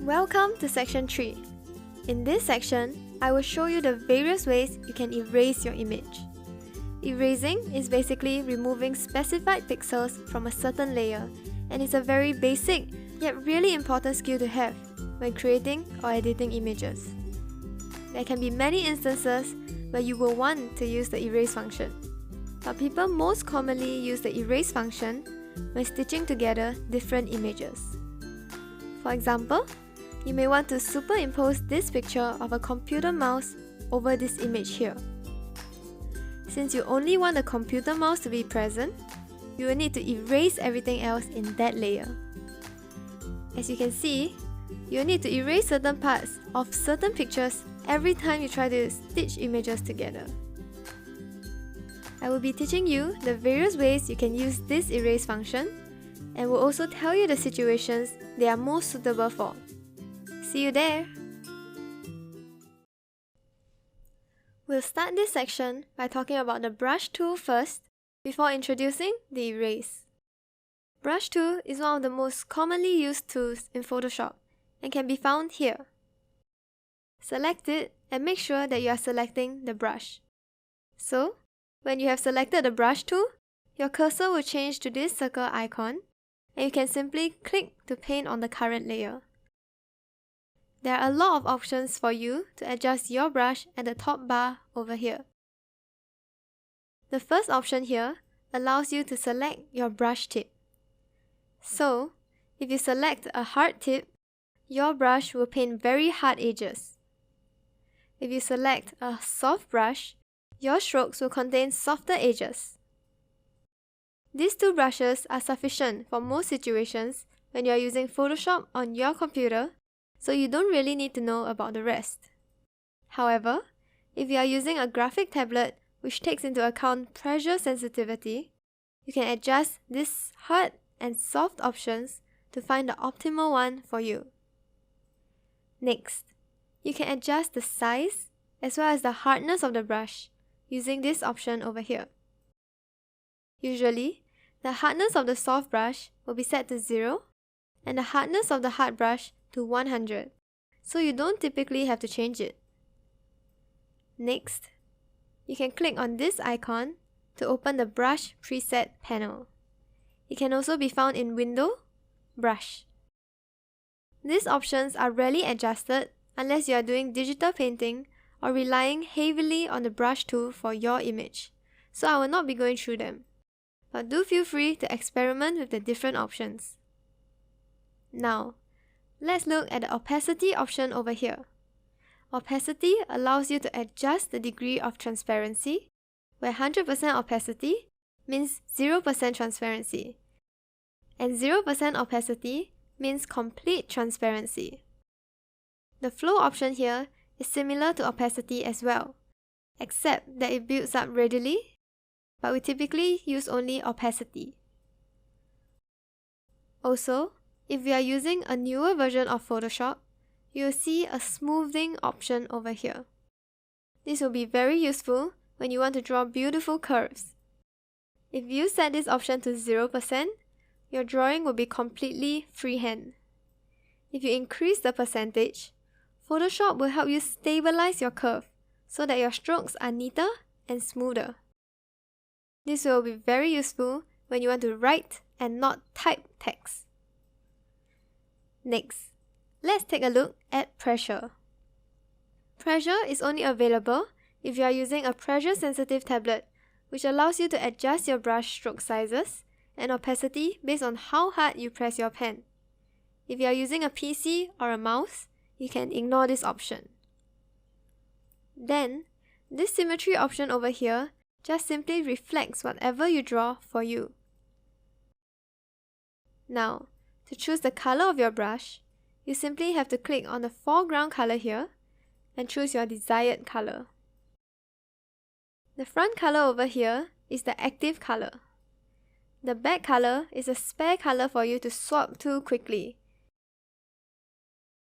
Welcome to section 3. In this section, I will show you the various ways you can erase your image. Erasing is basically removing specified pixels from a certain layer, and it's a very basic yet really important skill to have when creating or editing images. There can be many instances where you will want to use the erase function, but people most commonly use the erase function when stitching together different images. For example, you may want to superimpose this picture of a computer mouse over this image here. Since you only want the computer mouse to be present, you will need to erase everything else in that layer. As you can see, you will need to erase certain parts of certain pictures every time you try to stitch images together. I will be teaching you the various ways you can use this erase function, and will also tell you the situations they are most suitable for. See you there! We'll start this section by talking about the brush tool first, before introducing the erase. Brush tool is one of the most commonly used tools in Photoshop and can be found here. Select it and make sure that you are selecting the brush. So, when you have selected the brush tool, your cursor will change to this circle icon, and you can simply click to paint on the current layer. There are a lot of options for you to adjust your brush at the top bar over here. The first option here allows you to select your brush tip. So, if you select a hard tip, your brush will paint very hard edges. If you select a soft brush, your strokes will contain softer edges. These two brushes are sufficient for most situations when you are using Photoshop on your computer, so you don't really need to know about the rest. However, if you are using a graphic tablet which takes into account pressure sensitivity, you can adjust these hard and soft options to find the optimal one for you. Next, you can adjust the size as well as the hardness of the brush using this option over here. Usually, the hardness of the soft brush will be set to 0 and the hardness of the hard brush to 100, so you don't typically have to change it. Next, you can click on this icon to open the Brush Preset panel. It can also be found in Window, Brush. These options are rarely adjusted unless you are doing digital painting or relying heavily on the brush tool for your image, so I will not be going through them. But do feel free to experiment with the different options. Now, let's look at the opacity option over here. Opacity allows you to adjust the degree of transparency, where 100% opacity means 0% transparency, and 0% opacity means complete transparency. The flow option here is similar to opacity as well, except that it builds up readily, but we typically use only opacity. Also, if we are using a newer version of Photoshop, you will see a smoothing option over here. This will be very useful when you want to draw beautiful curves. If you set this option to 0%, your drawing will be completely freehand. If you increase the percentage, Photoshop will help you stabilize your curve so that your strokes are neater and smoother. This will be very useful when you want to write and not type text. Next, let's take a look at pressure. Pressure is only available if you are using a pressure-sensitive tablet, which allows you to adjust your brush stroke sizes and opacity based on how hard you press your pen. If you are using a PC or a mouse, you can ignore this option. Then, this symmetry option over here just simply reflects whatever you draw for you. Now, to choose the color of your brush, you simply have to click on the foreground color here and choose your desired color. The front color over here is the active color. The back color is a spare color for you to swap to quickly.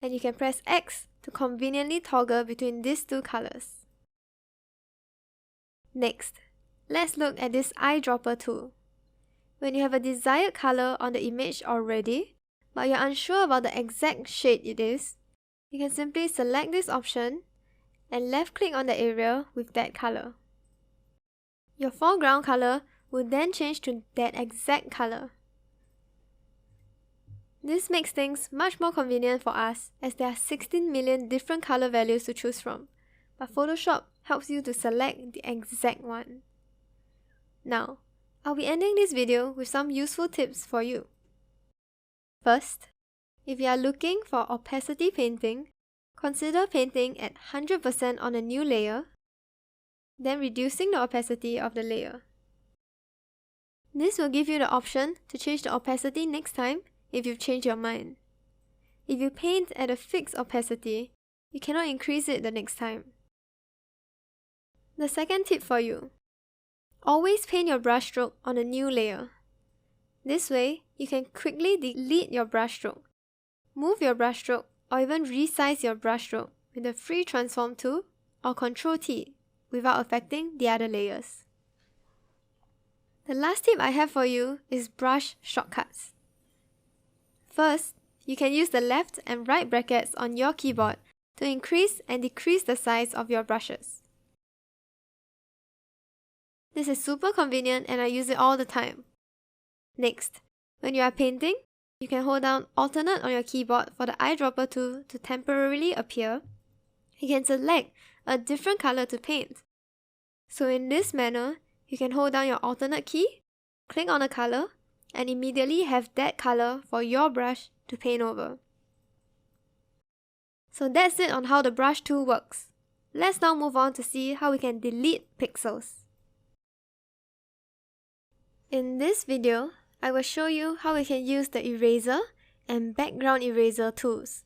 And you can press X to conveniently toggle between these two colors. Next, let's look at this eyedropper tool. When you have a desired color on the image already, but you're unsure about the exact shade it is, you can simply select this option and left click on the area with that color. Your foreground color will then change to that exact color. This makes things much more convenient for us as there are 16 million different color values to choose from, but Photoshop helps you to select the exact one. Now, I'll be ending this video with some useful tips for you. First, if you are looking for opacity painting, consider painting at 100% on a new layer, then reducing the opacity of the layer. This will give you the option to change the opacity next time if you've changed your mind. If you paint at a fixed opacity, you cannot increase it the next time. The second tip for you: always paint your brushstroke on a new layer. This way, you can quickly delete your brushstroke, move your brushstroke, or even resize your brushstroke with the free transform tool or Ctrl+T without affecting the other layers. The last tip I have for you is brush shortcuts. First, you can use the left and right brackets on your keyboard to increase and decrease the size of your brushes. This is super convenient and I use it all the time. Next, when you are painting, you can hold down Alternate on your keyboard for the eyedropper tool to temporarily appear. You can select a different color to paint. So in this manner, you can hold down your Alternate key, click on a color, and immediately have that color for your brush to paint over. So that's it on how the brush tool works. Let's now move on to see how we can delete pixels. In this video, I will show you how we can use the eraser and background eraser tools.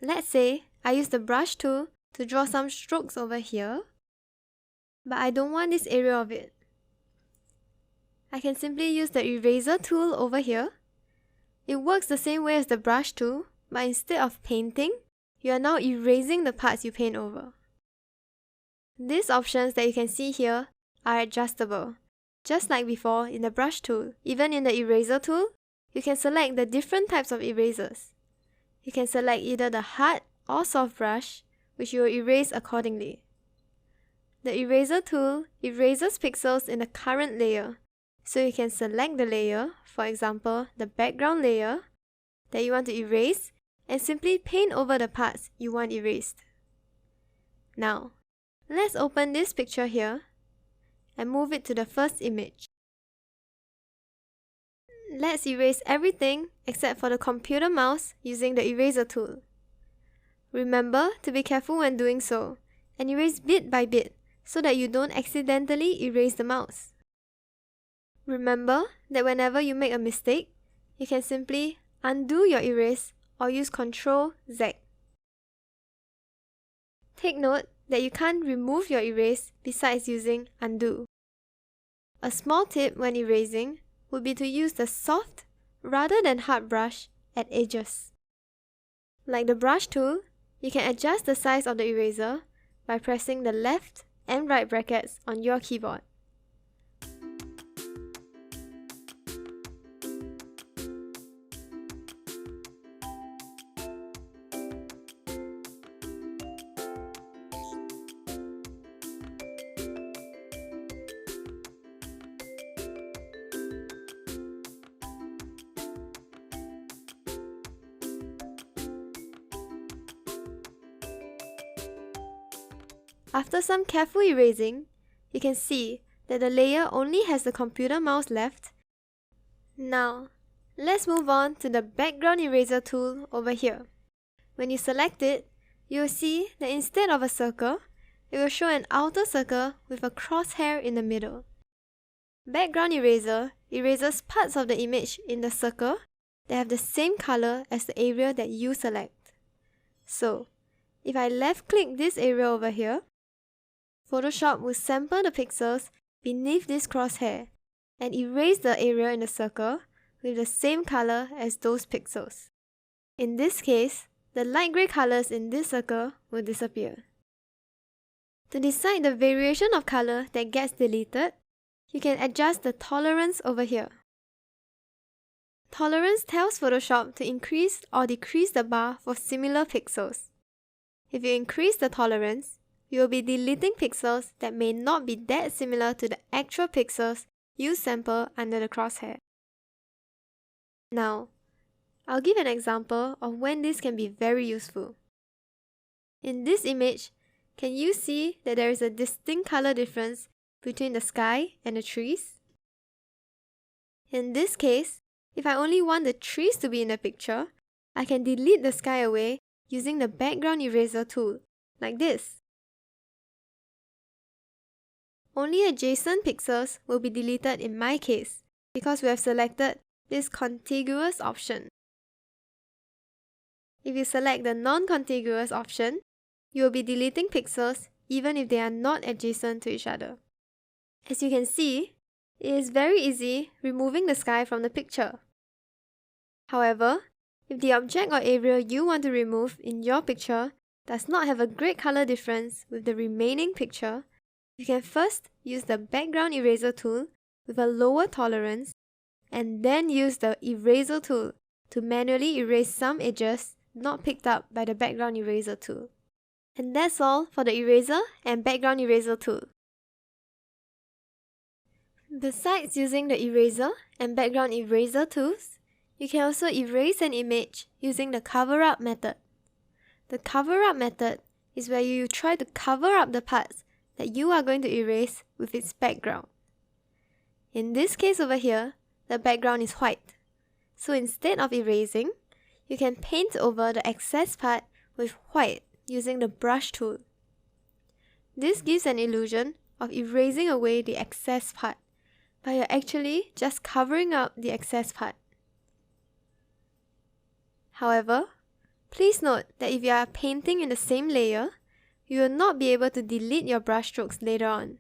Let's say I use the brush tool to draw some strokes over here, but I don't want this area of it. I can simply use the eraser tool over here. It works the same way as the brush tool, but instead of painting, you are now erasing the parts you paint over. These options that you can see here are adjustable. Just like before in the brush tool, even in the eraser tool, you can select the different types of erasers. You can select either the hard or soft brush, which you will erase accordingly. The eraser tool erases pixels in the current layer, so you can select the layer, for example the background layer, that you want to erase and simply paint over the parts you want erased. Now, let's open this picture here and move it to the first image. Let's erase everything except for the computer mouse using the eraser tool. Remember to be careful when doing so and erase bit by bit so that you don't accidentally erase the mouse. Remember that whenever you make a mistake, you can simply undo your erase or use Ctrl+Z. Take note that you can't remove your erase besides using undo. A small tip when erasing would be to use the soft rather than hard brush at edges. Like the brush tool, you can adjust the size of the eraser by pressing the left and right brackets on your keyboard. After some careful erasing, you can see that the layer only has the computer mouse left. Now, let's move on to the background eraser tool over here. When you select it, you will see that instead of a circle, it will show an outer circle with a crosshair in the middle. Background eraser erases parts of the image in the circle that have the same color as the area that you select. So, if I left click this area over here, Photoshop will sample the pixels beneath this crosshair and erase the area in the circle with the same color as those pixels. In this case, the light grey colors in this circle will disappear. To decide the variation of color that gets deleted, you can adjust the tolerance over here. Tolerance tells Photoshop to increase or decrease the bar for similar pixels. If you increase the tolerance, you will be deleting pixels that may not be that similar to the actual pixels you sample under the crosshair. Now, I'll give an example of when this can be very useful. In this image, can you see that there is a distinct color difference between the sky and the trees? In this case, if I only want the trees to be in the picture, I can delete the sky away using the background eraser tool, like this. Only adjacent pixels will be deleted in my case, because we have selected this contiguous option. If you select the non-contiguous option, you will be deleting pixels even if they are not adjacent to each other. As you can see, it is very easy removing the sky from the picture. However, if the object or area you want to remove in your picture does not have a great color difference with the remaining picture, you can first use the background eraser tool with a lower tolerance and then use the eraser tool to manually erase some edges not picked up by the background eraser tool. And that's all for the eraser and background eraser tool. Besides using the eraser and background eraser tools, you can also erase an image using the cover-up method. The cover-up method is where you try to cover up the parts that you are going to erase with its background. In this case over here, the background is white. So instead of erasing, you can paint over the excess part with white using the brush tool. This gives an illusion of erasing away the excess part, but you're actually just covering up the excess part. However, please note that if you are painting in the same layer, you will not be able to delete your brush strokes later on.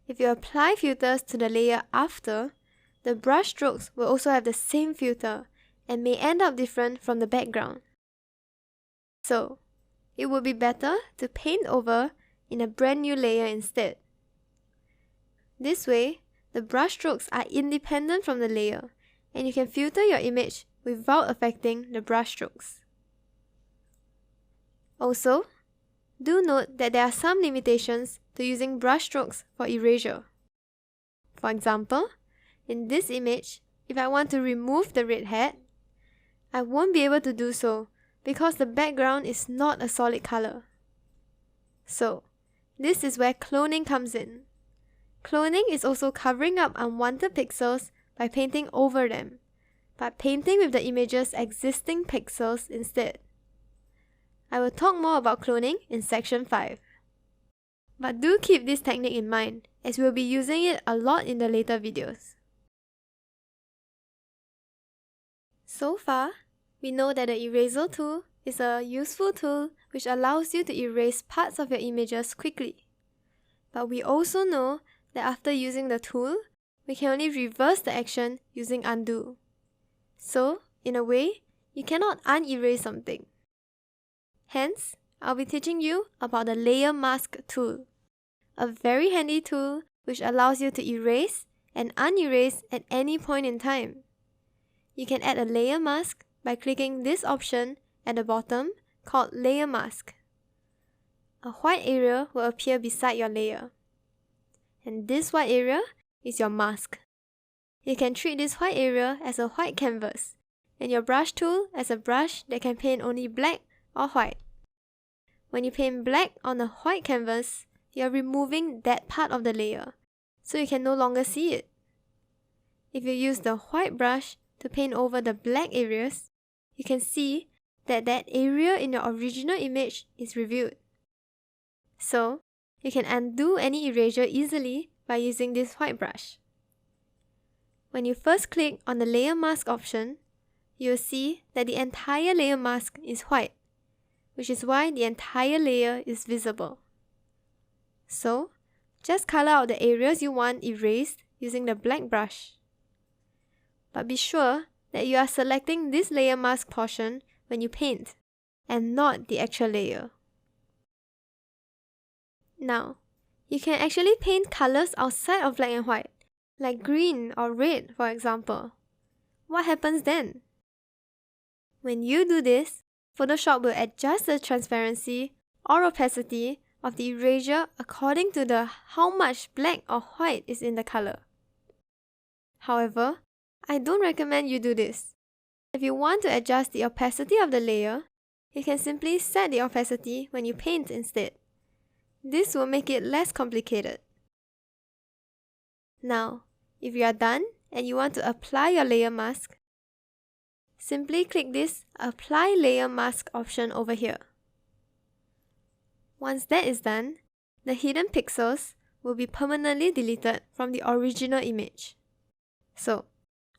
If you apply filters to the layer after, the brush strokes will also have the same filter and may end up different from the background. So, it would be better to paint over in a brand new layer instead. This way, the brush strokes are independent from the layer and you can filter your image without affecting the brush strokes. Also, do note that there are some limitations to using brush strokes for erasure. For example, in this image, if I want to remove the red hat, I won't be able to do so because the background is not a solid color. So, this is where cloning comes in. Cloning is also covering up unwanted pixels by painting over them, but painting with the image's existing pixels instead. I will talk more about cloning in section 5. But do keep this technique in mind, as we will be using it a lot in the later videos. So far, we know that the eraser tool is a useful tool which allows you to erase parts of your images quickly. But we also know that after using the tool, we can only reverse the action using undo. So, in a way, you cannot unerase something. Hence, I'll be teaching you about the Layer Mask tool, a very handy tool which allows you to erase and unerase at any point in time. You can add a layer mask by clicking this option at the bottom called Layer Mask. A white area will appear beside your layer. And this white area is your mask. You can treat this white area as a white canvas, and your brush tool as a brush that can paint only black or white. When you paint black on a white canvas, you are removing that part of the layer, so you can no longer see it. If you use the white brush to paint over the black areas, you can see that that area in your original image is revealed. So, you can undo any erasure easily by using this white brush. When you first click on the Layer Mask option, you will see that the entire layer mask is white, which is why the entire layer is visible. So, just color out the areas you want erased using the black brush. But be sure that you are selecting this layer mask portion when you paint, and not the actual layer. Now, you can actually paint colors outside of black and white, like green or red for example. what happens then? When you do this, Photoshop will adjust the transparency or opacity of the erasure according to how much black or white is in the color. However, I don't recommend you do this. If you want to adjust the opacity of the layer, you can simply set the opacity when you paint instead. This will make it less complicated. Now, if you are done and you want to apply your layer mask, simply click this Apply Layer Mask option over here. Once that is done, the hidden pixels will be permanently deleted from the original image. So,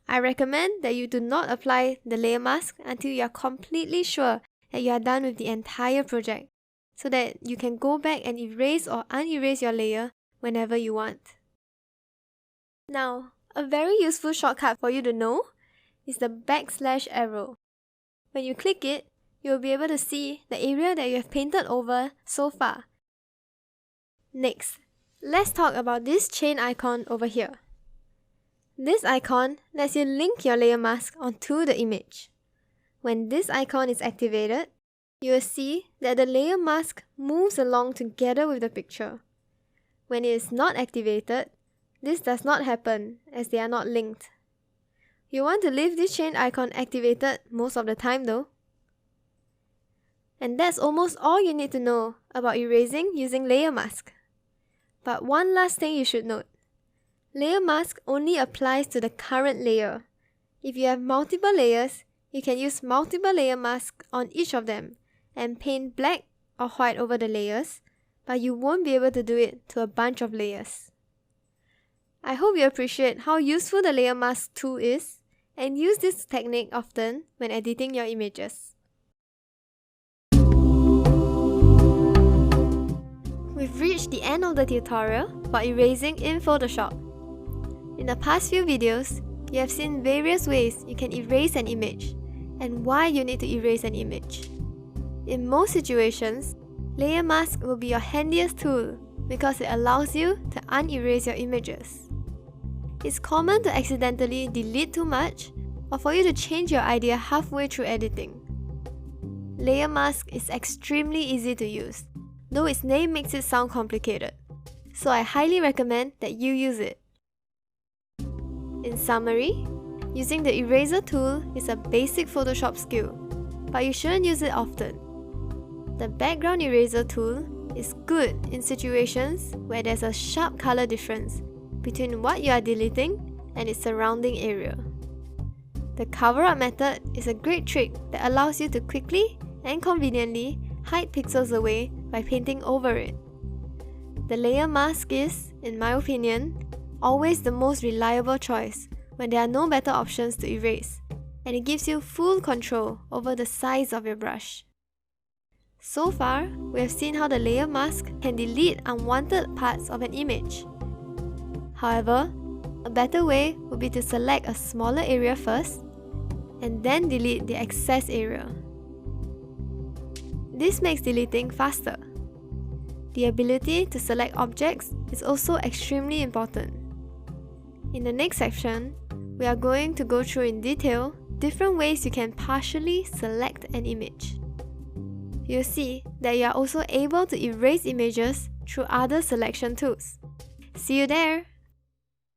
I recommend that you do not apply the layer mask until you are completely sure that you are done with the entire project, so that you can go back and erase or unerase your layer whenever you want. Now, a very useful shortcut for you to know is the backslash arrow. When you click it, you will be able to see the area that you have painted over so far. Next, let's talk about this chain icon over here. This icon lets you link your layer mask onto the image. When this icon is activated, you will see that the layer mask moves along together with the picture. When it is not activated, this does not happen as they are not linked. You want to leave this chain icon activated most of the time though. And that's almost all you need to know about erasing using layer mask. But one last thing you should note. Layer mask only applies to the current layer. If you have multiple layers, you can use multiple layer masks on each of them and paint black or white over the layers, but you won't be able to do it to a bunch of layers. I hope you appreciate how useful the layer mask tool is and use this technique often when editing your images. We've reached the end of the tutorial for erasing in Photoshop. In the past few videos, you have seen various ways you can erase an image and why you need to erase an image. In most situations, layer mask will be your handiest tool because it allows you to unerase your images. It's common to accidentally delete too much or for you to change your idea halfway through editing. Layer mask is extremely easy to use, though its name makes it sound complicated, so I highly recommend that you use it. In summary, using the eraser tool is a basic Photoshop skill, but you shouldn't use it often. The background eraser tool is good in situations where there's a sharp color difference between what you are deleting and its surrounding area. The cover-up method is a great trick that allows you to quickly and conveniently hide pixels away by painting over it. The layer mask is, in my opinion, always the most reliable choice when there are no better options to erase, and it gives you full control over the size of your brush. So far, we have seen how the layer mask can delete unwanted parts of an image. However, a better way would be to select a smaller area first, and then delete the excess area. This makes deleting faster. The ability to select objects is also extremely important. In the next section, we are going to go through in detail different ways you can partially select an image. You'll see that you are also able to erase images through other selection tools. See you there!